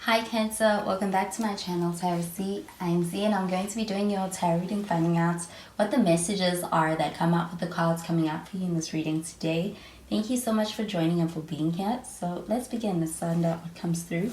Hi Cancer, welcome back to my channel Tarot Z. I am Z and I'm going to be doing your tarot reading, finding out what the messages are that come out with the cards coming out for you in this reading today. Thank you so much for joining and for being here. So let's begin. Let's find out what comes through.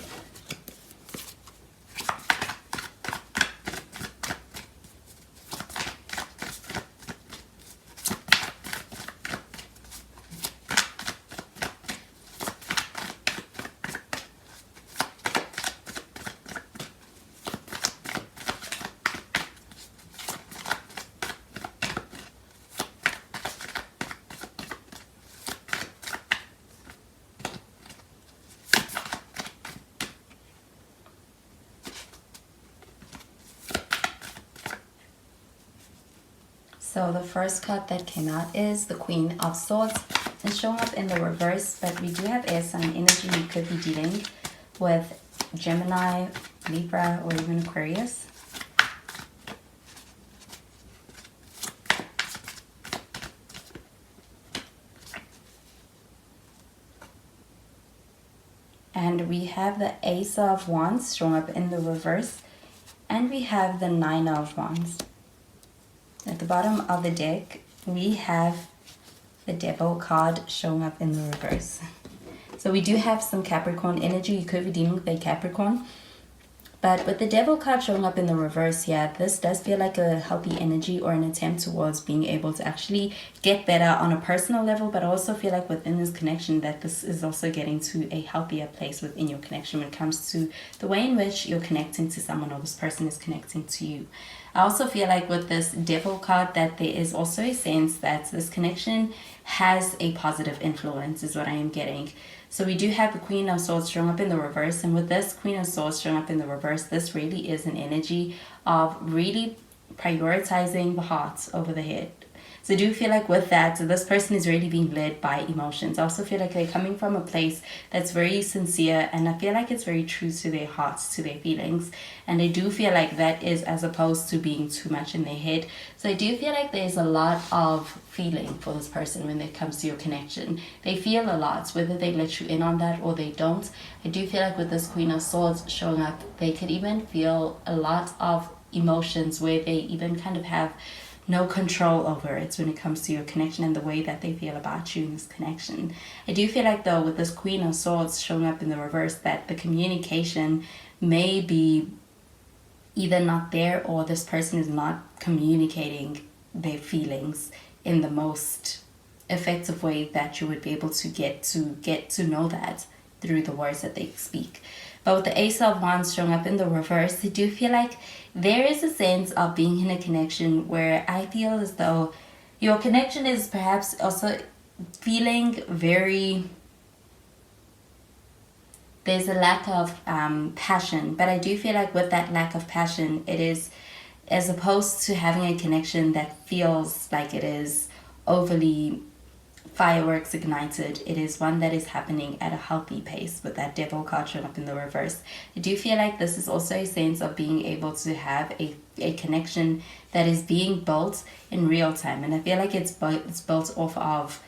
So the first card that came out is the Queen of Swords. It's showing up in the reverse, but we do have air sign energy. You could be dealing with Gemini, Libra, or even Aquarius. And we have the Ace of Wands showing up in the reverse, and we have the Nine of Wands. At the bottom of the deck, we have the Devil card showing up in the reverse. So we do have some Capricorn energy. You could be dealing with a Capricorn. But with the Devil card showing up in the reverse here, this does feel like a healthy energy or an attempt towards being able to actually get better on a personal level, but I also feel like within this connection that this is also getting to a healthier place within your connection when it comes to the way in which you're connecting to someone or this person is connecting to you. I also feel like with this Devil card that there is also a sense that this connection has a positive influence is what I am getting. So we do have the Queen of Swords showing up in the reverse, and with this Queen of Swords showing up in the reverse, this really is an energy of really prioritizing the heart over the head. So I do feel like with that, this person is really being led by emotions. I also feel like they're coming from a place that's very sincere, and I feel like it's very true to their hearts, to their feelings. And I do feel like that is as opposed to being too much in their head. So I do feel like there's a lot of feeling for this person when it comes to your connection. They feel a lot, whether they let you in on that or they don't. I do feel like with this Queen of Swords showing up, they could even feel a lot of emotions where they even kind of have no control over it when it comes to your connection and the way that they feel about you in this connection. I do feel like though with this Queen of Swords showing up in the reverse that the communication may be either not there or this person is not communicating their feelings in the most effective way that you would be able to get to know that through the words that they speak. But with the Ace of Wands showing up in the reverse, I do feel like there is a sense of being in a connection where I feel as though your connection is perhaps also feeling very... There's a lack of passion, but I do feel like with that lack of passion, it is as opposed to having a connection that feels like it is overly fireworks ignited, it is one that is happening at a healthy pace with that Devil card showing up in the reverse. I do feel like this is also a sense of being able to have a connection that is being built in real time, and I feel like it's built off of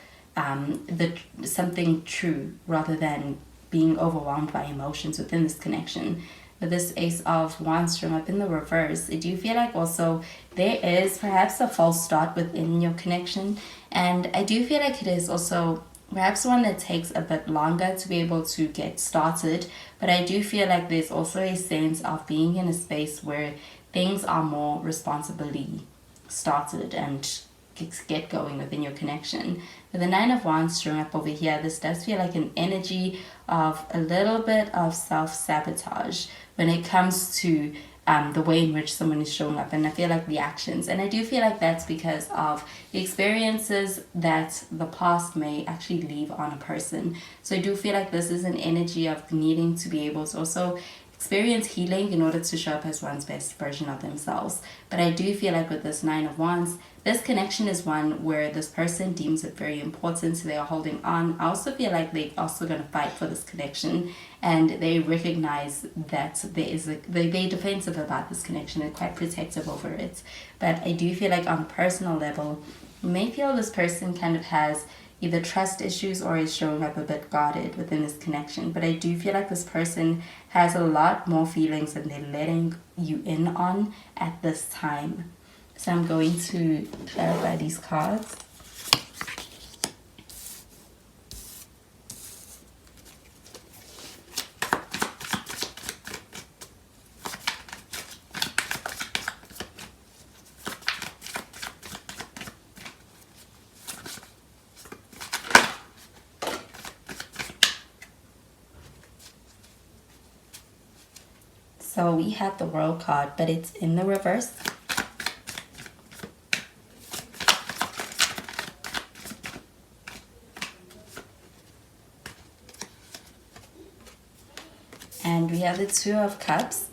something true rather than being overwhelmed by emotions within this connection. With this Ace of Wands showing up in the reverse, I do feel like also there is perhaps a false start within your connection, and I do feel like it is also perhaps one that takes a bit longer to be able to get started, but I do feel like there's also a sense of being in a space where things are more responsibly started and get going within your connection. With the Nine of Wands showing up over here, this does feel like an energy of a little bit of self-sabotage when it comes to the way in which someone is showing up, and I feel like the actions, and I do feel like that's because of the experiences that the past may actually leave on a person. So I do feel like this is an energy of needing to be able to also experience healing in order to show up as one's best version of themselves. But I do feel like with this Nine of Wands, this connection is one where this person deems it very important, so they are holding on. I also feel like they're also going to fight for this connection, and they recognize that they're defensive about this connection and quite protective over it. But I do feel like on a personal level, you may feel this person kind of has either trust issues or is showing up a bit guarded within this connection. But I do feel like this person has a lot more feelings than they're letting you in on at this time. So I'm going to clarify these cards. So we have the World card, but it's in the reverse. And we have the Two of Cups.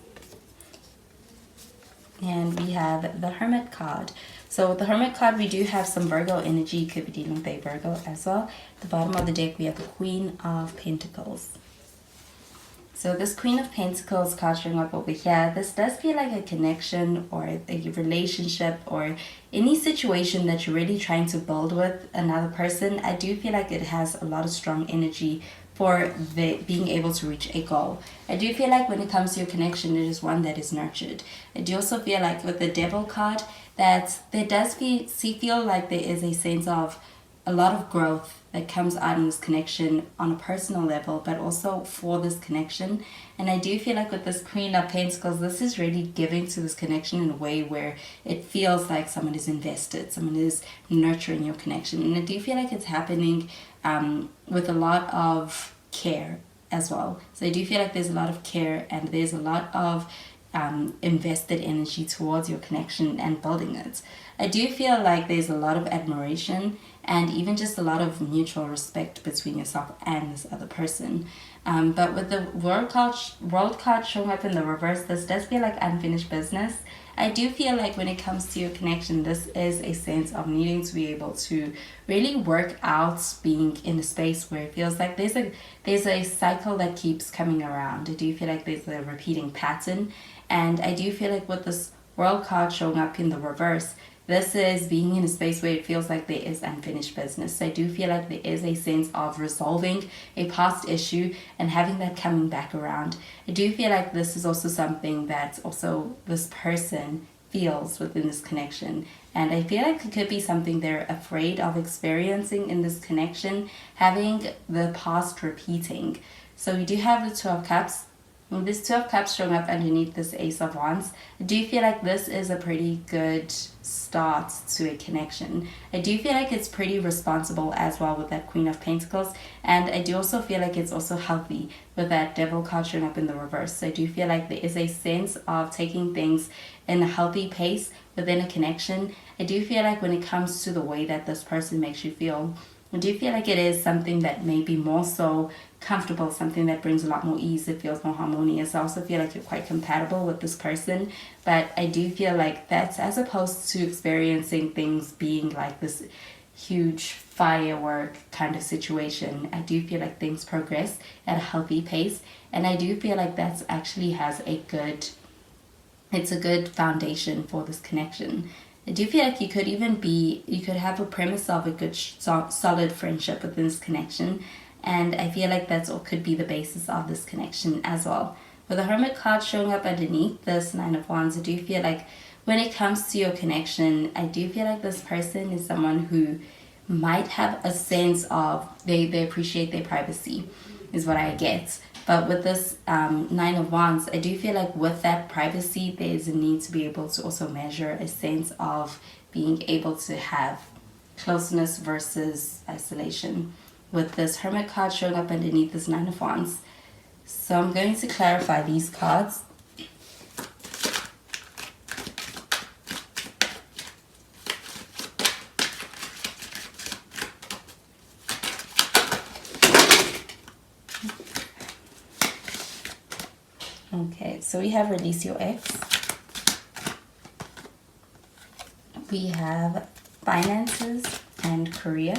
And we have the Hermit card. So with the Hermit card, we do have some Virgo energy. You could be dealing with a Virgo as well. At the bottom of the deck, we have the Queen of Pentacles. So this Queen of Pentacles card showing up over here, this does feel like a connection or a relationship or any situation that you're really trying to build with another person. I do feel like it has a lot of strong energy for being able to reach a goal. I do feel like when it comes to your connection, it is one that is nurtured. I do also feel like with the Devil card that there does feel like there is a sense of a lot of growth that comes out in this connection on a personal level, but also for this connection. And I do feel like with this Queen of Pentacles, this is really giving to this connection in a way where it feels like someone is invested, someone is nurturing your connection. And I do feel like it's happening with a lot of care as well. So I do feel like there's a lot of care and there's a lot of invested energy towards your connection and building it. I do feel like there's a lot of admiration and even just a lot of mutual respect between yourself and this other person. But with the World card showing up in the reverse, this does feel like unfinished business. I do feel like when it comes to your connection, this is a sense of needing to be able to really work out being in a space where it feels like there's a cycle that keeps coming around. I do feel like there's a repeating pattern. And I do feel like with this World card showing up in the reverse, this is being in a space where it feels like there is unfinished business. So I do feel like there is a sense of resolving a past issue and having that coming back around. I do feel like this is also something that also this person feels within this connection. And I feel like it could be something they're afraid of experiencing in this connection, having the past repeating. So we do have the Two of Cups. And this Two of Cups showing up underneath this Ace of Wands, I do feel like this is a pretty good start to a connection. I do feel like it's pretty responsible as well with that Queen of Pentacles. And I do also feel like it's also healthy with that Devil card showing up in the reverse. So I do feel like there is a sense of taking things in a healthy pace within a connection. I do feel like when it comes to the way that this person makes you feel, I do feel like it is something that may be more so comfortable, something that brings a lot more ease, it feels more harmonious. I also feel like you're quite compatible with this person, but I do feel like that's as opposed to experiencing things being like this huge firework kind of situation. I do feel like things progress at a healthy pace, and I do feel like that's actually it's a good foundation for this connection. I do feel like you could have a premise of a good solid friendship within this connection, and I feel like that's what could be the basis of this connection as well. With the Hermit card showing up underneath this Nine of Wands, I do feel like when it comes to your connection, I do feel like this person is someone who might have a sense of they appreciate their privacy, is what I get. But with this Nine of Wands, I do feel like with that privacy, there's a need to be able to also measure a sense of being able to have closeness versus isolation. With this Hermit card showing up underneath this Nine of Wands. So I'm going to clarify these cards. Okay, so we have Release Your Ex. We have Finances and Career.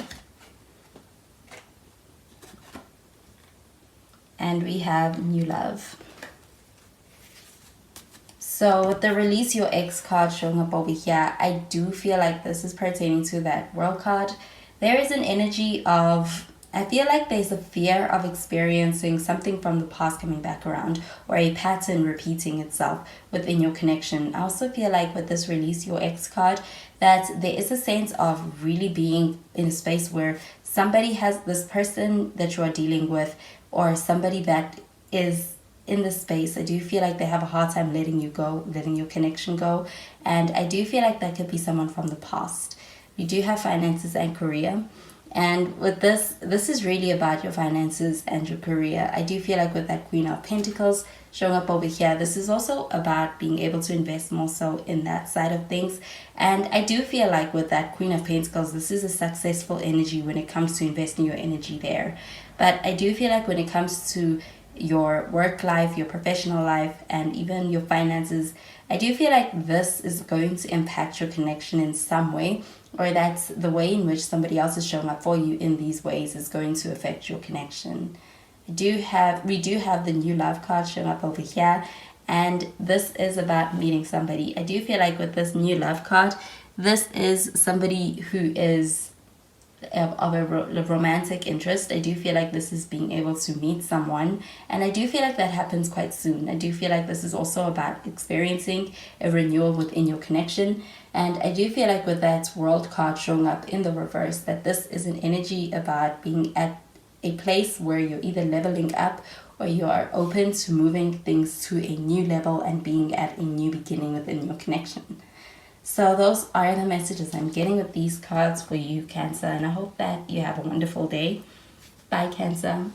And we have New Love. So with the Release Your Ex card showing up over here, I do feel like this is pertaining to that World card there is an energy of, I feel like there's a fear of experiencing something from the past coming back around, or a pattern repeating itself within your connection. I also feel like with this Release Your Ex card, that there is a sense of really being in a space where somebody has this person that you are dealing with, or somebody that is in this space. I do feel like they have a hard time letting you go, letting your connection go. And I do feel like that could be someone from the past. You do have finances and career. And with this is really about your finances and your career. I do feel like with that Queen of Pentacles showing up over here, this is also about being able to invest more so in that side of things. And I do feel like with that Queen of Pentacles, this is a successful energy when it comes to investing your energy there. But I do feel like when it comes to your work life, your professional life, and even your finances, I do feel like this is going to impact your connection in some way, or that's the way in which somebody else is showing up for you in these ways is going to affect your connection. We do have the New Love card showing up over here, and this is about meeting somebody. I do feel like with this New Love card, this is somebody who is of a romantic interest. I do feel like this is being able to meet someone, and I do feel like that happens quite soon. I do feel like this is also about experiencing a renewal within your connection, and I do feel like with that World card showing up in the reverse, that this is an energy about being at a place where you're either leveling up or you are open to moving things to a new level and being at a new beginning within your connection. So those are the messages I'm getting with these cards for you, Cancer, and I hope that you have a wonderful day. Bye, Cancer.